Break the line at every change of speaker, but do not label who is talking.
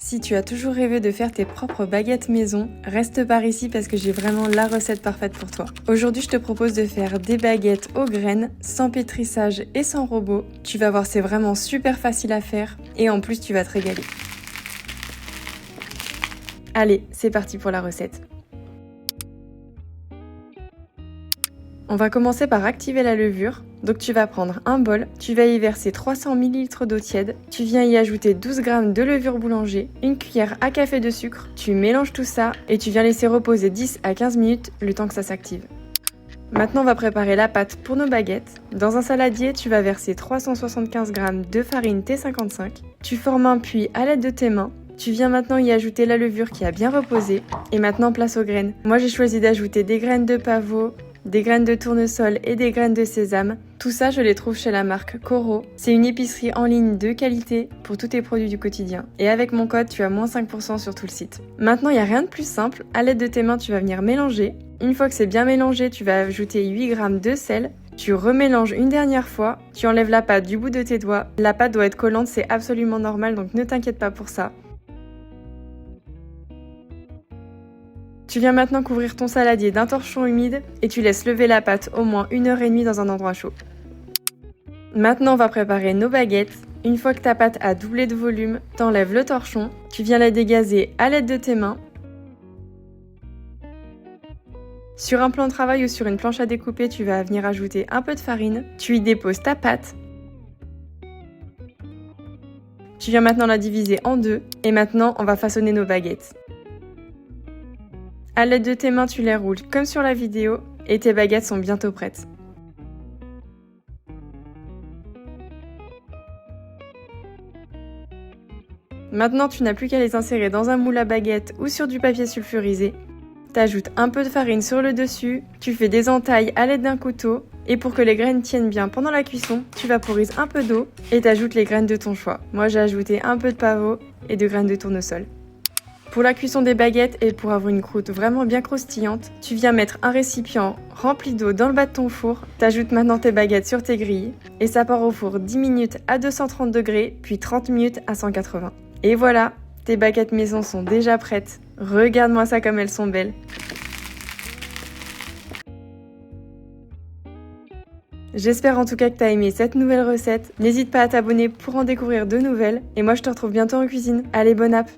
Si tu as toujours rêvé de faire tes propres baguettes maison, reste par ici parce que j'ai vraiment la recette parfaite pour toi. Aujourd'hui, je te propose de faire des baguettes aux graines, sans pétrissage et sans robot. Tu vas voir, c'est vraiment super facile à faire et en plus, tu vas te régaler. Allez, c'est parti pour la recette. On va commencer par activer la levure. Donc tu vas prendre un bol, tu vas y verser 300 ml d'eau tiède, tu viens y ajouter 12 g de levure boulanger, une cuillère à café de sucre, tu mélanges tout ça et tu viens laisser reposer 10 à 15 minutes le temps que ça s'active. Maintenant on va préparer la pâte pour nos baguettes. Dans un saladier, tu vas verser 375 g de farine T55, tu formes un puits à l'aide de tes mains. Tu viens maintenant y ajouter la levure qui a bien reposé et maintenant place aux graines. Moi j'ai choisi d'ajouter des graines de pavot, des graines de tournesol et des graines de sésame. Tout ça, je les trouve chez la marque Coro. C'est une épicerie en ligne de qualité pour tous tes produits du quotidien. Et avec mon code, tu as moins 5% sur tout le site. Maintenant, il n'y a rien de plus simple. À l'aide de tes mains, tu vas venir mélanger. Une fois que c'est bien mélangé, tu vas ajouter 8 g de sel. Tu remélanges une dernière fois. Tu enlèves la pâte du bout de tes doigts. La pâte doit être collante, c'est absolument normal, donc ne t'inquiète pas pour ça. Tu viens maintenant couvrir ton saladier d'un torchon humide et tu laisses lever la pâte au moins 1h30 dans un endroit chaud. Maintenant, on va préparer nos baguettes. Une fois que ta pâte a doublé de volume, t'enlèves le torchon, tu viens la dégazer à l'aide de tes mains. Sur un plan de travail ou sur une planche à découper, tu vas venir ajouter un peu de farine, tu y déposes ta pâte. Tu viens maintenant la diviser en deux et maintenant, on va façonner nos baguettes. À l'aide de tes mains, tu les roules comme sur la vidéo et tes baguettes sont bientôt prêtes. Maintenant, tu n'as plus qu'à les insérer dans un moule à baguettes ou sur du papier sulfurisé. Tu ajoutes un peu de farine sur le dessus, tu fais des entailles à l'aide d'un couteau et pour que les graines tiennent bien pendant la cuisson, tu vaporises un peu d'eau et tu ajoutes les graines de ton choix. Moi, j'ai ajouté un peu de pavot et de graines de tournesol. Pour la cuisson des baguettes et pour avoir une croûte vraiment bien croustillante, tu viens mettre un récipient rempli d'eau dans le bas de ton four, t'ajoutes maintenant tes baguettes sur tes grilles et ça part au four 10 minutes à 230 degrés puis 30 minutes à 180. Et voilà, tes baguettes maison sont déjà prêtes. Regarde-moi ça comme elles sont belles. J'espère en tout cas que tu as aimé cette nouvelle recette. N'hésite pas à t'abonner pour en découvrir de nouvelles et moi je te retrouve bientôt en cuisine. Allez, bonne app!